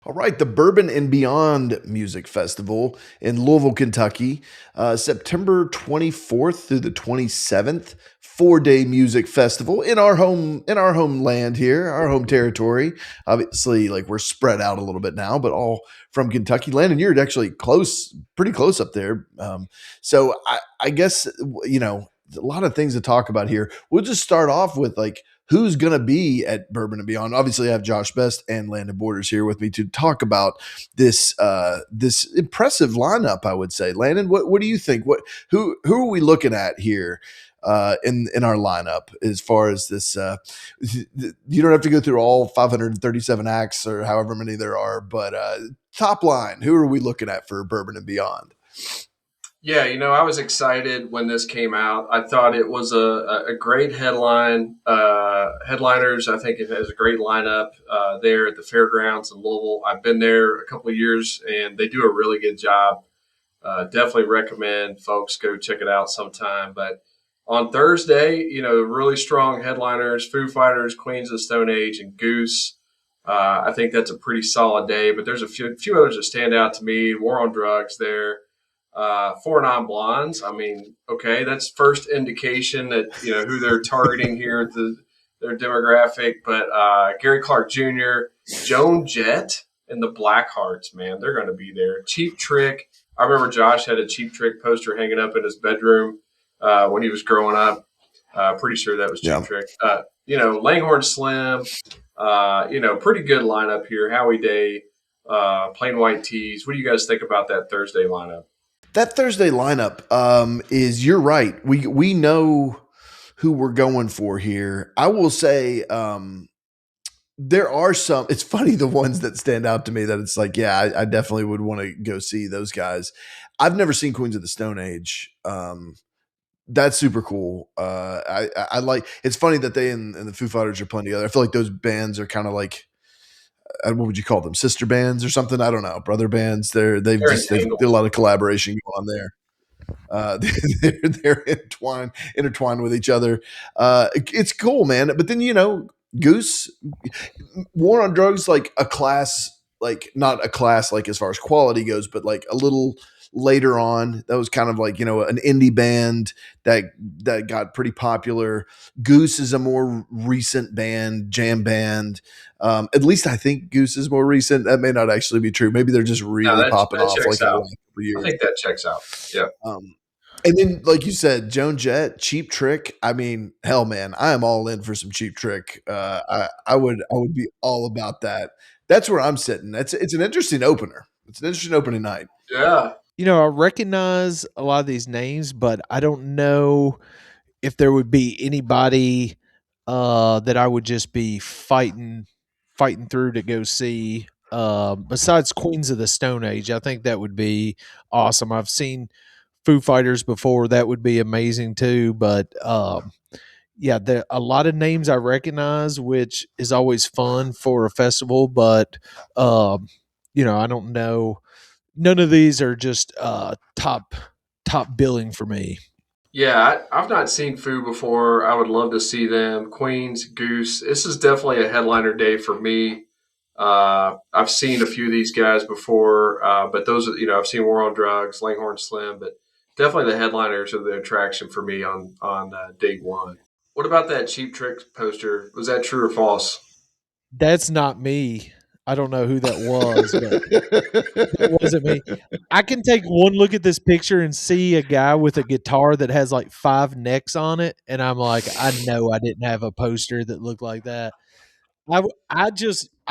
All right, the Bourbon and Beyond Music Festival in Louisville, Kentucky, September 24th through the 27th. 4-day music festival in our homeland here, our home territory. Obviously, like we're spread out a little bit now, but all from Kentucky. Landon, you're actually close, pretty close up there. So I guess a lot of things to talk about here. We'll just start off with like who's going to be at Bourbon and Beyond. Obviously, I have Josh Best and Landon Borders here with me to talk about this impressive lineup. I would say, Landon, what do you think? Who are we looking at here? In our lineup, as far as this, you don't have to go through all 537 acts or however many there are, but top line, who are we looking at for Bourbon and Beyond? Yeah, I was excited when this came out. I thought it was a great headline. Headliners, I think it has a great lineup there at the fairgrounds in Louisville. I've been there a couple of years, and they do a really good job. Definitely recommend folks go check it out sometime. But on Thursday, really strong headliners: Foo Fighters, Queens of the Stone Age, and Goose. I think that's a pretty solid day. But there's a few others that stand out to me. War on Drugs there. Four Non Blondes. I mean, okay, that's first indication that who they're targeting here at their demographic. But Gary Clark Jr., Joan Jett, and the Blackhearts, man, they're going to be there. Cheap Trick. I remember Josh had a Cheap Trick poster hanging up in his bedroom when he was growing up. Pretty sure that was Cheap Yeah. Trick. Langhorne Slim. Pretty good lineup here. Howie Day, Plain White Tees. What do you guys think about that Thursday lineup? That Thursday lineup is you're right. We know who we're going for here. I will say there are some. It's funny the ones that stand out to me that it's like, yeah, I definitely would want to go see those guys. I've never seen Queens of the Stone Age. That's super cool. I like. It's funny that they and the Foo Fighters are playing together. I feel like those bands are kind of like what would you call them? Sister bands or something? I don't know. Brother bands. They're They've entangled. did a lot of collaboration going on there. They're intertwined with each other. It's cool, man. But then Goose, War on Drugs, like a class, like not a class like as far as quality goes, but like a little later on. That was kind of like an indie band that got pretty popular. Goose is a more recent band, jam band. At least I think Goose is more recent. That may not actually be true. Maybe they're just No, really that popping that off checks like in the out. last couple of I years. think that checks out. Yeah. Um, and then, like you said, Joan Jett, Cheap Trick. I mean, hell, man, I am all in for some Cheap Trick. I would be all about that. That's where I'm sitting. It's an interesting opener. It's an interesting opening night. Yeah. I recognize a lot of these names, but I don't know if there would be anybody that I would just be fighting through to go see. Besides Queens of the Stone Age, I think that would be awesome. I've seen Foo Fighters before; that would be amazing too. But yeah, there a lot of names I recognize, which is always fun for a festival. But um, I don't know. None of these are just top billing for me. Yeah. I've not seen Foo before. I would love to see them. Queens, Goose. This is definitely a headliner day for me. I've seen a few of these guys before, but those are, I've seen War on Drugs, Langhorne Slim, but definitely the headliners are the attraction for me on day one. What about that Cheap Tricks poster? Was that true or false? That's not me. I don't know who that was, but that wasn't me. I can take one look at this picture and see a guy with a guitar that has like five necks on it, and I'm like, I know I didn't have a poster that looked like that. I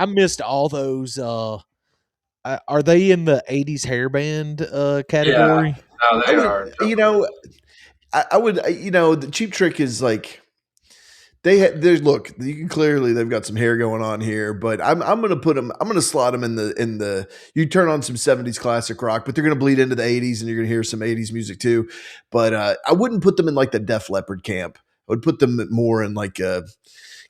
missed all those. Are they in the '80s hairband Yeah. category? No, I they would, are. you Definitely. know, I would, the Cheap Trick is like there's look. You can clearly they've got some hair going on here, but I'm gonna put them. I'm gonna slot them in the. You turn on some '70s classic rock, but they're gonna bleed into the '80s, and you're gonna hear some '80s music too. But I wouldn't put them in like the Def Leppard camp. I would put them more in like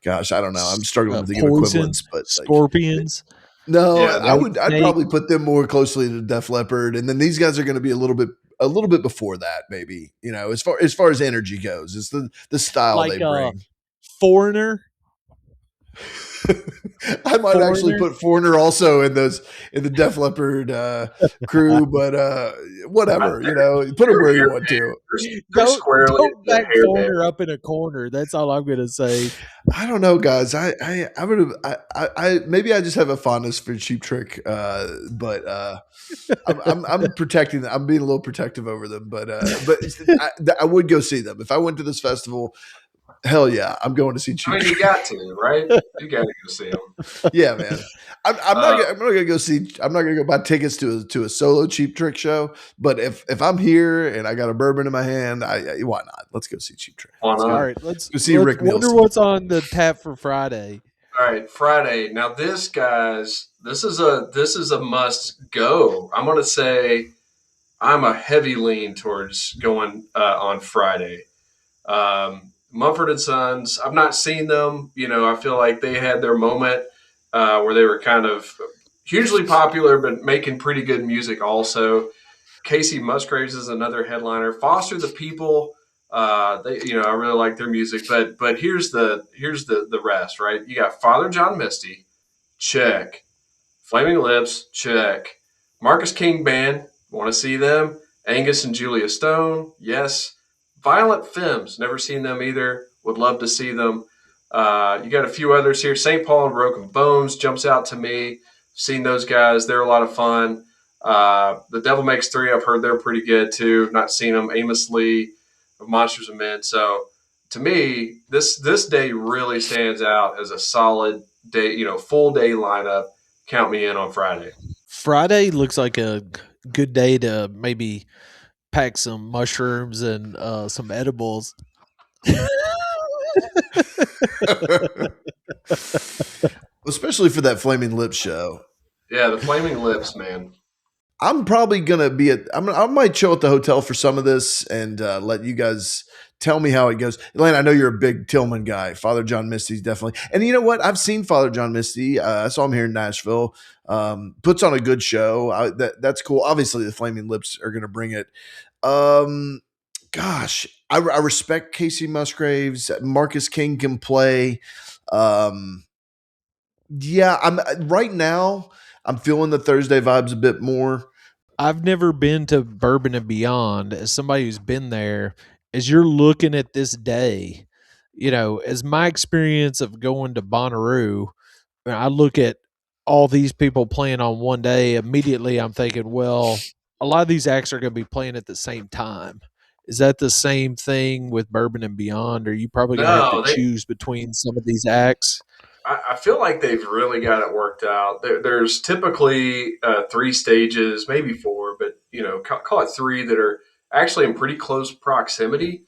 gosh, I don't know. I'm struggling to think of Poison, equivalents, but like Scorpions, no, Yeah. I They're, would. I'd Whitesnake. probably put them more closely to Def Leppard, and then these guys are going to be a little bit before that, maybe. As far as energy goes, it's the style they Like bring. Foreigner. I might actually Foreigner. put Foreigner also in the Def Leppard crew, but whatever, put him They're where you hair want to. they're squarely Don't the back hair band. Foreigner up in a corner. That's all I'm gonna say. I don't know, guys. I would have. I maybe I just have a fondness for Cheap Trick, but I'm protecting them. I'm being a little protective over them, but I would go see them if I went to this festival. Hell yeah, I'm going to see I Cheap mean, you Trick. got to, right? You got to go see them. Yeah, man. I'm not gonna go see. I'm not gonna go buy tickets to a solo Cheap Trick show. But if I'm here and I got a bourbon in my hand, why not? Let's go see Cheap Trick. Why Let's All not? right, let's go see Rick wonder Nielsen. what's on the tap for Friday. All right, Friday. Now, this guys, this is a must go. I'm gonna say I'm a heavy lean towards going on Friday. Mumford and Sons. I've not seen them. I feel like they had their moment where they were kind of hugely popular, but making pretty good music. Also, Casey Musgraves is another headliner. Foster the People. I really like their music, but here's the rest. Right, you got Father John Misty, check. Flaming Lips, check. Marcus King Band, want to see them. Angus and Julia Stone, yes. Violent Femmes, never seen them either. Would love to see them. You got a few others here. St. Paul and Broken Bones jumps out to me. Seen those guys; they're a lot of fun. The Devil Makes Three, I've heard they're pretty good too. Not seen them. Amos Lee of Monsters and Men. So to me, this day really stands out as a solid day. Full day lineup. Count me in on Friday. Friday looks like a good day to maybe pack some mushrooms and some edibles. Especially for that Flaming Lips show. Yeah, the Flaming Lips, man. I'm probably gonna be I might chill at the hotel for some of this and let you guys tell me how it goes. Elaine, I know you're a big Tillman guy. Father John Misty's definitely, and you know what? I've seen Father John Misty. I saw him here in Nashville. Puts on a good show. That's cool. Obviously, the Flaming Lips are gonna bring it. Um, Gosh, I respect Casey Musgraves. Marcus King can play. Um, yeah, I'm right now. I'm feeling the Thursday vibes a bit more. I've never been to Bourbon and Beyond. As somebody who's been there, as you're looking at this day, as my experience of going to Bonnaroo, when I look at all these people playing on one day, immediately I'm thinking, well, a lot of these acts are going to be playing at the same time. Is that the same thing with Bourbon and Beyond? Are you probably going to have to No, choose between some of these acts? I feel like they've really got it worked out. There's typically three stages, maybe four, but call it three that are actually in pretty close proximity.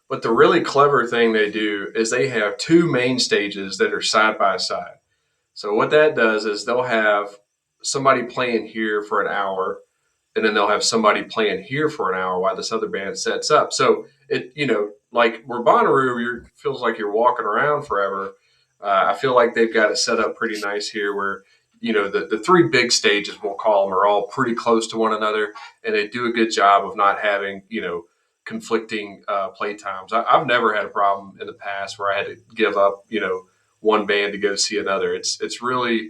But the really clever thing they do is they have two main stages that are side by side. So what that does is they'll have somebody playing here for an hour, and then they'll have somebody playing here for an hour while this other band sets up. So like where Bonnaroo, feels like you're walking around forever. I feel like they've got it set up pretty nice here, where the three big stages, we'll call them, are all pretty close to one another, and they do a good job of not having conflicting play times. I've never had a problem in the past where I had to give up one band to go see another. It's really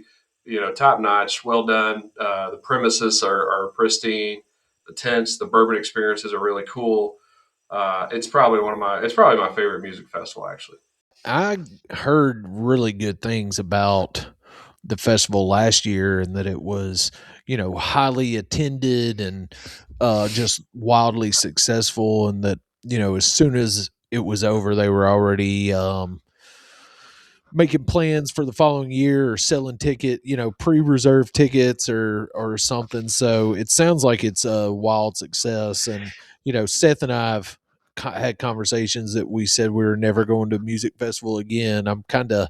top notch, well done. The premises are pristine. The tents, the bourbon experiences are really cool. It's probably my favorite music festival, actually. I heard really good things about the festival last year and that it was, highly attended and just wildly successful. And that, as soon as it was over, they were already making plans for the following year or selling pre-reserved tickets or something. So it sounds like it's a wild success. And, Seth and I have had conversations that we said we were never going to a music festival again. I'm kind of,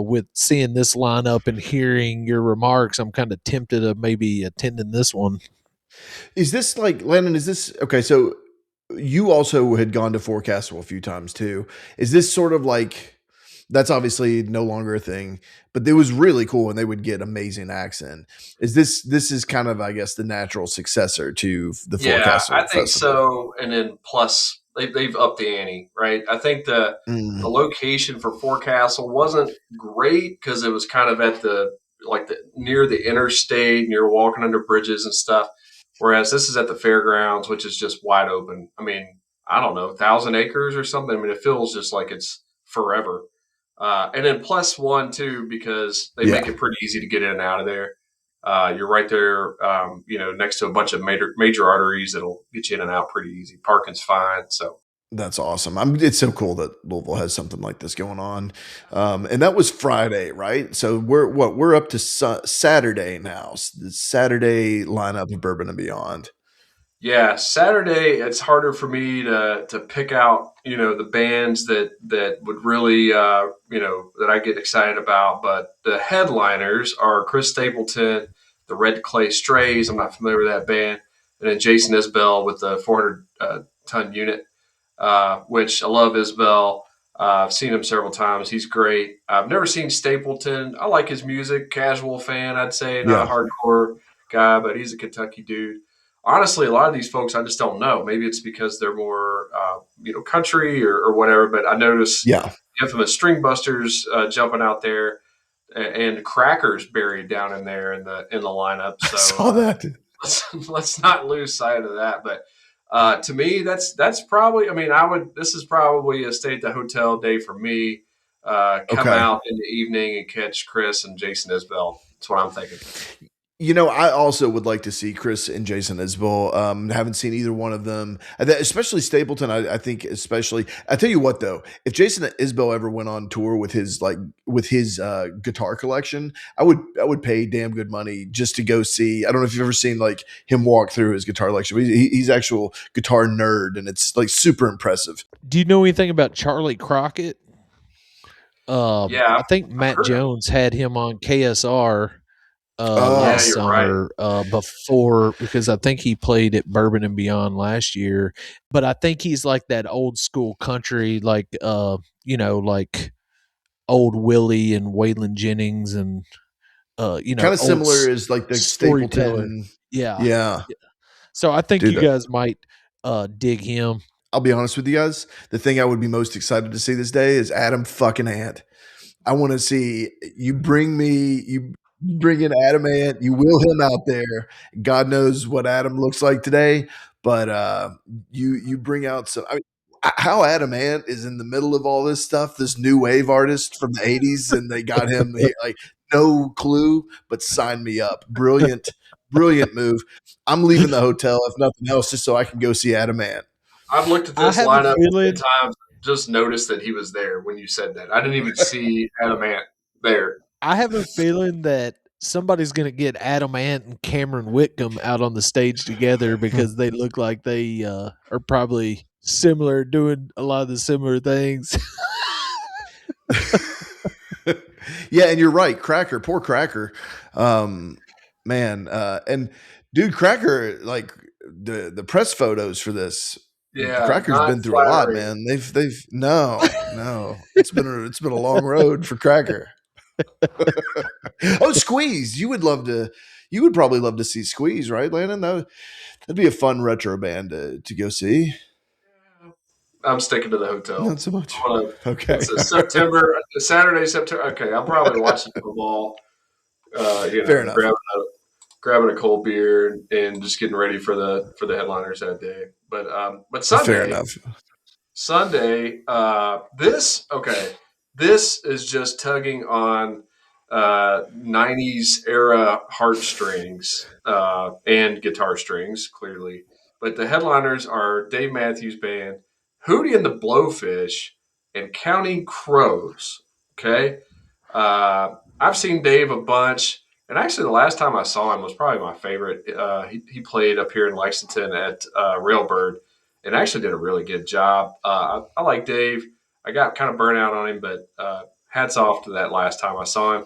with seeing this lineup and hearing your remarks, I'm kind of tempted of maybe attending this one. Is this like Landon? Is this okay? So you also had gone to Forecastle a few times too. Is this sort of like that's obviously no longer a thing, but it was really cool and they would get amazing acts in. This is kind of I guess the natural successor to the Yeah, Forecastle I think Festival. so. And then plus they've upped the ante, right? I think the Mm, location for Forecastle wasn't great because it was kind of at the near the interstate, and you're walking under bridges and stuff. Whereas this is at the fairgrounds, which is just wide open. I mean, I don't know, 1,000 acres or something. I mean, it feels just like it's forever. And then plus one too, because they yeah. make it pretty easy to get in and out of there. You're right there, next to a bunch of major arteries that'll get you in and out pretty easy. Parking's fine. So That's awesome. It's so cool that Louisville has something like this going on. And that was Friday, right? So we're up to Saturday now. The Saturday lineup of Bourbon and Beyond. yeah, Saturday it's harder for me to pick out the bands that would really that I get excited about. But the headliners are Chris Stapleton, the Red Clay Strays. I'm not familiar with that band, and then Jason Isbell with the 400 ton unit. Which I love Isbell. I've seen him several times. He's great. I've never seen Stapleton. I like his music. Casual fan, I'd say. Not a Yeah. hardcore guy, but he's a Kentucky dude. Honestly, a lot of these folks I just don't know. Maybe it's because they're more, country or whatever. But I notice Yeah. the infamous String Busters jumping out there, and Crackers buried down in there in the lineup. I So saw that. let's not lose sight of that. But to me, that's probably. I mean, I would. This is probably a stay at the hotel day for me. Come Okay. out in the evening and catch Chris and Jason Isbell. That's what I'm thinking. I also would like to see Chris and Jason Isbell. Haven't seen either one of them, especially Stapleton. I think, especially. I tell you what, though, if Jason Isbell ever went on tour with his guitar collection, I would pay damn good money just to go see. I don't know if you've ever seen like him walk through his guitar collection. But he's actual guitar nerd, and it's like super impressive. Do you know anything about Charlie Crockett? Yeah, I think I've Matt heard of. Jones had him on KSR Yeah, Oh, last you're right. summer before, because I think he played at Bourbon and Beyond last year. But I think he's like that old school country, like like old Willie and Waylon Jennings and kind of old similar as like the storyteller. Stapleton. Yeah. Yeah, Yeah. So I think you dude. guys might dig him. I'll be honest with you guys. The thing I would be most excited to see this day is Adam fucking Ant. I want to see you bring in Adam Ant, you wheel him out there. God knows what Adam looks like today, but you bring out some. I mean, how Adam Ant is in the middle of all this stuff, this new wave artist from the '80s, and they got him here, like no clue, but sign me up. Brilliant, brilliant move. I'm leaving the hotel if nothing else, just so I can go see Adam Ant. I've looked at I this have a lineup 10 feeling times. Just noticed that he was there when you said that. I didn't even see Adamant there. that somebody's going to get Adam Ant and Cameron Whitcomb out on the stage together because they look like they are probably similar, doing a lot of the similar things. Yeah, and you're right. Cracker, poor Cracker. Um, man, and dude, Cracker, like the press photos for this, Yeah, Cracker's not been through a lot, flattering. man. They've no. It's been a long road for Cracker. Oh, Squeeze. You would probably love to see Squeeze, right, Landon? That'd be a fun retro band to go see. I'm sticking to the hotel. Not so much. I'm gonna, Okay. what's this, September, Saturday, September. Okay, I'm probably watching football, Fair enough. grabbing a cold beer and just getting ready for the headliners that day. But Fair enough. Sunday, this is just tugging on 90s era heartstrings and guitar strings, clearly. But the headliners are Dave Matthews Band, Hootie and the Blowfish, and Counting Crows. Okay. I've seen Dave a bunch. And actually, the last time I saw him was probably my favorite. He played up here in Lexington at Railbird and actually did a really good job. I like Dave. I got kind of burnt out on him, but hats off to that last time I saw him.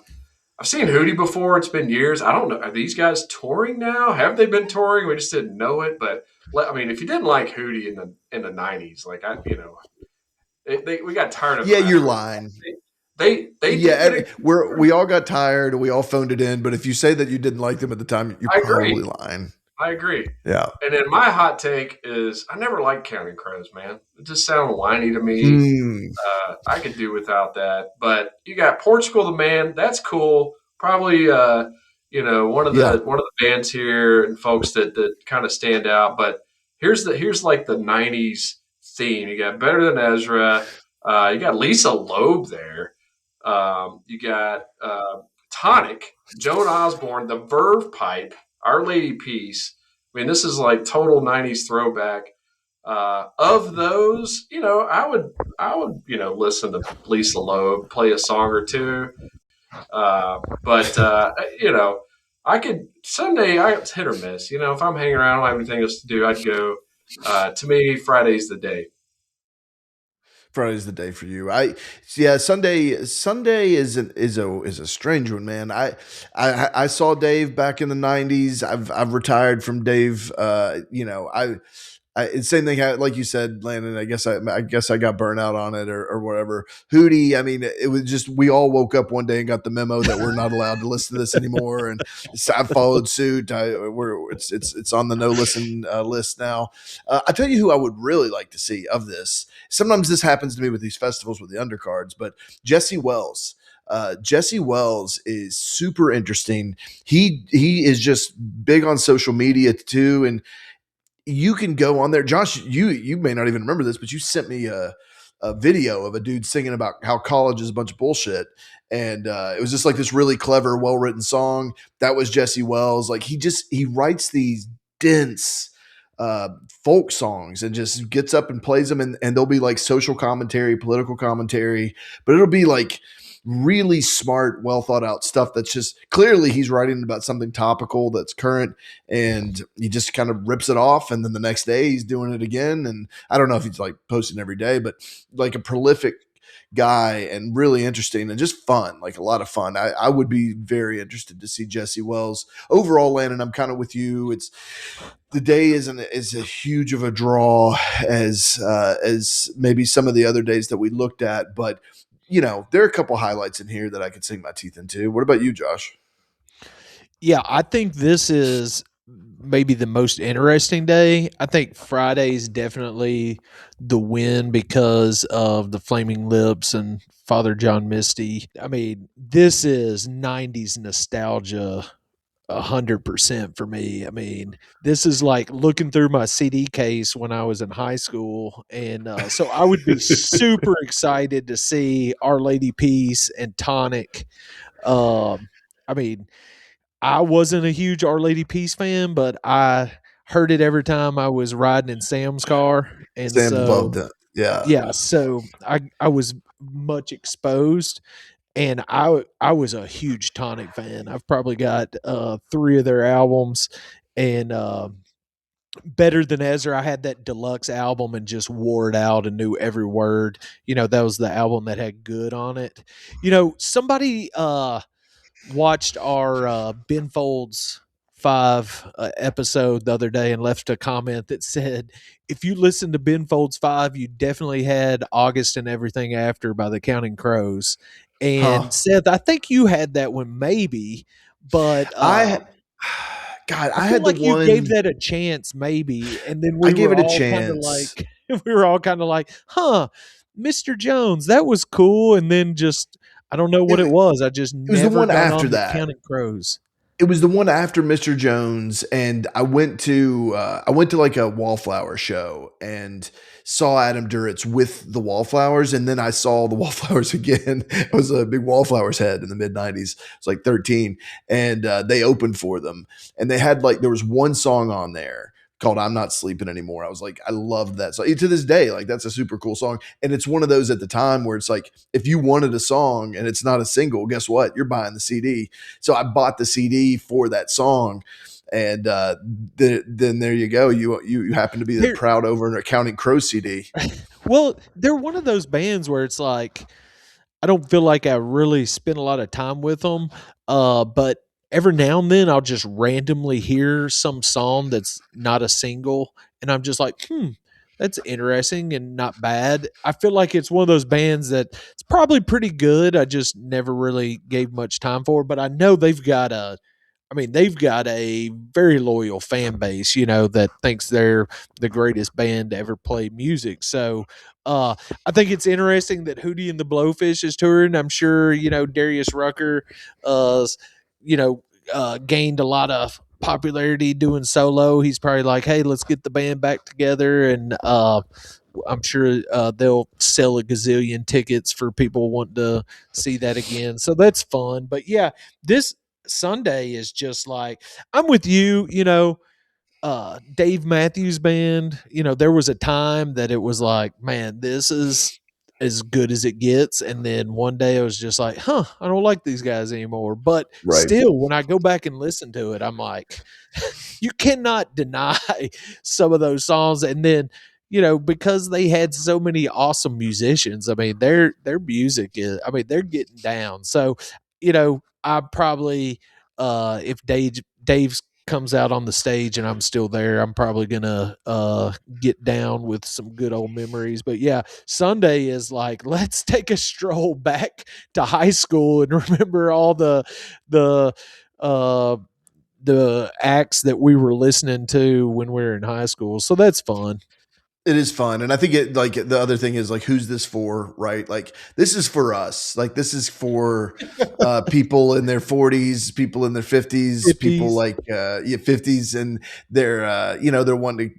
I've seen Hootie before. It's been years. I don't know. Are these guys touring now? Have they been touring? We just didn't know it. But I mean, if you didn't like Hootie in the '90s, like we got tired of Yeah, him you're after. lying. They did Yeah, get it. we all got tired and we all phoned it in. But if you say that you didn't like them at the time, you're I agree. probably lying. I agree. Yeah. And then my hot take is I never liked Counting Crows, man. It just sounded whiny to me. Hmm. I could do without that. But you got Portugal the Man. That's cool. Probably, Yeah. one of the bands here and folks that kind of stand out. But here's like the '90s theme. You got Better Than Ezra. You got Lisa Loeb there. You got Tonic, Joan Osborne, the Verve Pipe, Our Lady Peace. I mean, this is like total '90s throwback. Of those, I would, listen to Lisa Loeb, play a song or two. But you know, I could someday. It's hit or miss. If I'm hanging around, I don't have anything else to do, I'd go. To me, Friday's the day. Friday's the day for you. Yeah, Sunday is a strange one, man. I saw Dave back in the '90s. I've retired from Dave. It's same thing like you said, Landon. I guess I got burnt out on it or whatever. Hootie. I mean, it was just we all woke up one day and got the memo that we're not allowed to listen to this anymore, and so I followed suit. It's on the no listen list now. I tell you who I would really like to see of this. Sometimes this happens to me with these festivals with the undercards, but Jesse Wells. Jesse Wells is super interesting. He is just big on social media too, and you can go on there. Josh, you may not even remember this, but you sent me a video of a dude singing about how college is a bunch of bullshit. And it was just like this really clever, well written song. That was Jesse Wells. Like he writes these dense uh, folk songs and just gets up and plays them. And they'll be like social commentary, political commentary, but it'll be like really smart, well thought out stuff that's just clearly he's writing about something topical that's current, and he just kind of rips it off, and then the next day he's doing it again. And I don't know if he's like posting every day, but like a prolific guy and really interesting and just fun, like a lot of fun. I would be very interested to see Jesse Wells. Overall, Landon, I'm kind of with you. It's the day isn't as a huge of a draw as maybe some of the other days that we looked at, but there are a couple highlights in here that I could sink my teeth into. What about you, Josh? Yeah, I think this is maybe the most interesting day. I think Friday's definitely the win because of the Flaming Lips and Father John Misty. I mean, this is '90s nostalgia 100% for me. I mean, this is like looking through my CD case when I was in high school, and so I would be super excited to see Our Lady Peace and Tonic. I mean, I wasn't a huge Our Lady Peace fan, but I heard it every time I was riding in Sam's car, and Sam loved so it. Yeah. yeah, so I was much exposed, and I was a huge Tonic fan. I've probably got 3 of their albums, and Better Than Ezra. I had that deluxe album and just wore it out and knew every word. That was the album that had Good on it. Somebody watched our Ben Folds 5 episode the other day and left a comment that said, if you listen to Ben Folds 5, you definitely had August and Everything After by the Counting Crows. And Huh. Seth, I think you had that one maybe, but I God, I I feel had the like you gave one that a chance maybe. And then I we gave were it a all kind of chance. like, we were all kind of like, huh, Mr. Jones, that was cool. And then just, I don't know what it It, was. I just it was the never one got after on the that. Counting Crows. It was the one after Mr. Jones, and I went to like a Wallflower show and saw Adam Duritz with the Wallflowers, and then I saw the Wallflowers again. I was a big Wallflowers head in the mid '90s. I was like 13, and they opened for them, and they had like there was one song on there called "I'm Not Sleeping Anymore." I was like, I loved that song to this day. Like that's a super cool song, and it's one of those at the time where it's like if you wanted a song and it's not a single, guess what? You're buying the CD. So I bought the CD for that song, and then there you go. You happen to be the Here, proud over and Counting Crow CD. well, they're one of those bands where it's like I don't feel like I really spend a lot of time with them, but every now and then I'll just randomly hear some song that's not a single, and I'm just like, that's interesting and not bad. I feel like it's one of those bands that it's probably pretty good. I just never really gave much time for, but I know they've got mean, they've got a very loyal fan base, you know, that thinks they're the greatest band to ever play music. So I think it's interesting that Hootie and the Blowfish is touring. I'm sure, you know, Darius Rucker, uh, you know, gained a lot of popularity doing solo. He's probably like, hey, let's get the band back together. And I'm sure they'll sell a gazillion tickets for people wanting to see that again. So that's fun. But yeah, this Sunday is just like, I'm with you, you know, Dave Matthews Band. You know, there was a time that it was like, man, this is as good as it gets. And then one day I was just like, I don't like these guys anymore. But Right. still, when I go back and listen to it, I'm like, you cannot deny some of those songs. And then, you know, because they had so many awesome musicians, I mean, their music is, I mean, they're getting down. So, you know, I probably if Dave's comes out on the stage and I'm still there, I'm probably gonna get down with some good old memories. But yeah, Sunday is like, let's take a stroll back to high school and remember all the uh the acts that we were listening to when we were in high school. So that's fun. It is fun. And I think it like the other thing is like, who's this for? Right. Like this is for us. Like this is for people in their 40s, people in their 50s, people 50s. like 50s, and they're they're wanting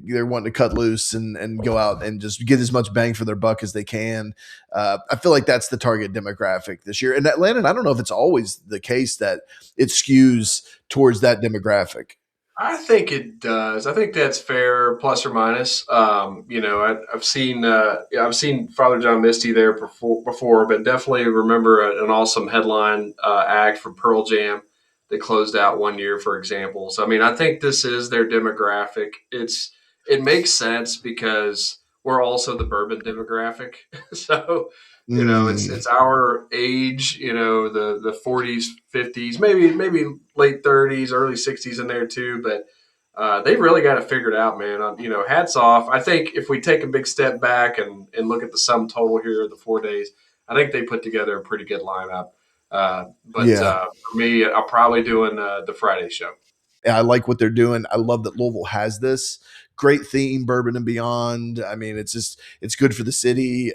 to cut loose and go out and just get as much bang for their buck as they can. I feel like that's the target demographic this year. And Atlanta, and I don't know if it's always the case that it skews towards that demographic. I think it does. I think that's fair, plus or minus. You know, I've seen Father John Misty there before, but definitely remember an awesome headline act from Pearl Jam that closed out one year, for example. So, I mean, I think this is their demographic. It makes sense because we're also the bourbon demographic. So, you know, Mm, it's our age. You know, the 40s, 50s, maybe late 30s, early 60s in there too. But they really got it figured out, man. You know, hats off. I think if we take a big step back and look at the sum total here of the 4 days, I think they put together a pretty good lineup. But yeah. for me, I'm probably doing the Friday show. I like what they're doing. I love that Louisville has this great theme, Bourbon and Beyond. I mean, it's good for the city.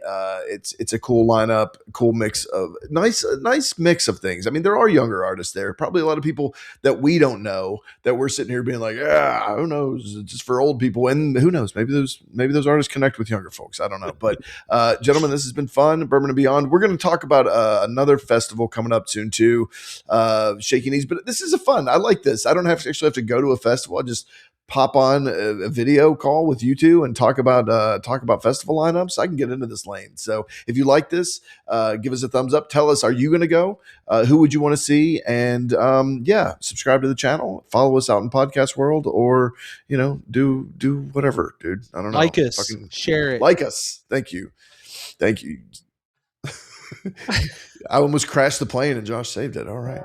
It's a cool lineup, cool mix of nice mix of things. I mean, there are younger artists there, probably a lot of people that we don't know that we're sitting here being like, yeah, who knows? It's just for old people, and who knows? Maybe those artists connect with younger folks. I don't know, but gentlemen, this has been fun. Bourbon and Beyond. We're going to talk about another festival coming up soon too, Shaky Knees. But this is a fun. I like this. I don't have to go to a festival. I just pop on a video call with you two and talk about festival lineups. I can get into this lane. So if you like this, give us a thumbs up. Tell us, are you going to go? Who would you want to see? And yeah, subscribe to the channel. Follow us out in podcast world, or do whatever, dude. I don't know. Like us, Fucking share it. like us. Thank you. Thank you. I almost crashed the plane and Josh saved it. All right.